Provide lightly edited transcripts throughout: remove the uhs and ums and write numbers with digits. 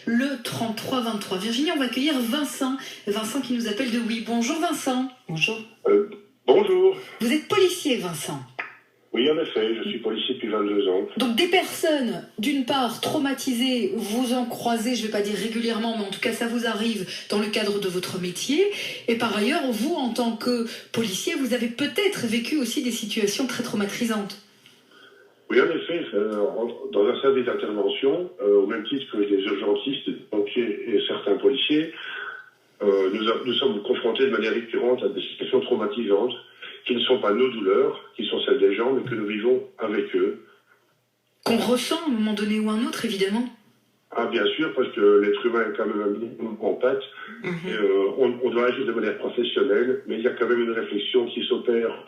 le 33 23. Virginie, on va accueillir Vincent. Vincent qui nous appelle de Oui. Bonjour Vincent. Bonjour. Bonjour. Vous êtes policier, Vincent. Oui, en effet, je suis policier depuis 22 ans. Donc des personnes, d'une part, traumatisées, vous en croisez, je ne vais pas dire régulièrement, mais en tout cas ça vous arrive dans le cadre de votre métier. Et par ailleurs, vous, en tant que policier, vous avez peut-être vécu aussi des situations très traumatisantes. Oui, en effet, dans un service d'intervention, au même titre que les urgentistes, les pompiers et certains policiers, nous sommes confrontés de manière récurrente à des situations traumatisantes qui ne sont pas nos douleurs, qui sont celles des gens, mais que nous vivons avec eux. Qu'on ressent à un moment donné ou un autre, évidemment. Ah, bien sûr, parce que l'être humain est quand même un minimum complexe. On doit agir de manière professionnelle, mais il y a quand même une réflexion qui s'opère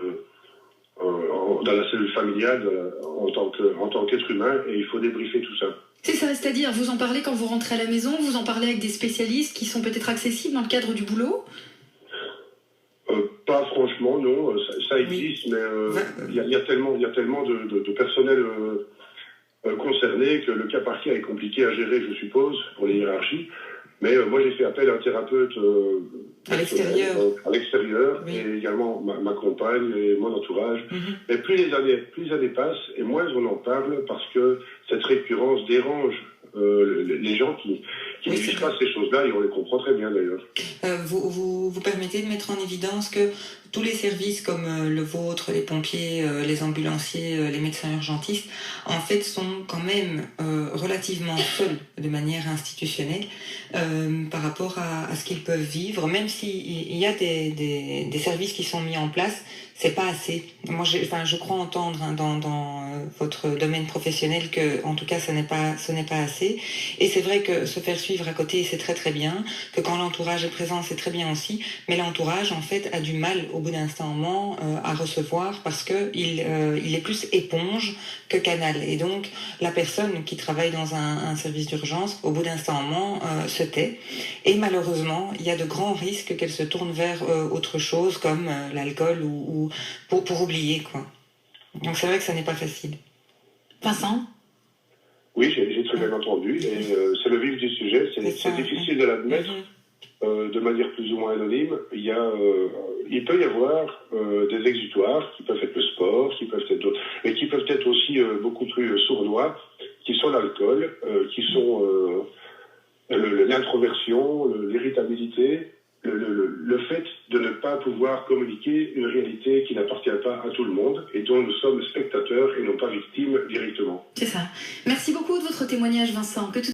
dans la cellule familiale en tant qu'être humain, et il faut débriefer tout ça. C'est ça, c'est-à-dire vous en parlez quand vous rentrez à la maison, vous en parlez avec des spécialistes qui sont peut-être accessibles dans le cadre du boulot? Pas franchement, non. Ça existe, mais il y a tellement de personnel concerné que le cas par cas est compliqué à gérer, je suppose, pour les hiérarchies. Mais moi, j'ai fait appel à un thérapeute à l'extérieur, oui. Et également ma compagne et mon entourage. Et plus les années passent, et moins on en parle, parce que cette récurrence dérange les gens qui ne vivent pas ces choses-là, et on les comprend très bien d'ailleurs. Vous permettez de mettre en évidence que tous les services comme le vôtre, les pompiers, les ambulanciers, les médecins urgentistes, en fait sont quand même relativement seuls de manière institutionnelle par rapport à ce qu'ils peuvent vivre, même s'il y a des services qui sont mis en place, c'est pas assez. Moi, je crois entendre dans votre domaine professionnel que, en tout cas, ce n'est pas assez. Et c'est vrai que se faire suivre à côté, c'est très très bien. Que quand l'entourage est présent, c'est très bien aussi. Mais l'entourage, en fait, a du mal au bout d'un moment à recevoir parce que il est plus éponge que canal. Et donc, la personne qui travaille dans un service d'urgence, au bout d'un moment, se tait. Et malheureusement, il y a de grands risques qu'elle se tourne vers autre chose comme l'alcool ou pour oublier, quoi. Donc c'est vrai que ça n'est pas facile. Vincent? Oui, j'ai très bien entendu, et c'est le vif du sujet, c'est difficile de l'admettre de manière plus ou moins anonyme. Il peut y avoir des exutoires qui peuvent être le sport, qui peuvent être d'autres, mais qui peuvent être aussi beaucoup plus sournois, qui sont l'alcool, qui sont l'introversion, l'irritabilité, le fait de ne pas pouvoir communiquer une réalité qui n'appartient pas à tout le monde et dont nous sommes spectateurs et non pas victimes directement. C'est ça. Merci beaucoup de votre témoignage, Vincent.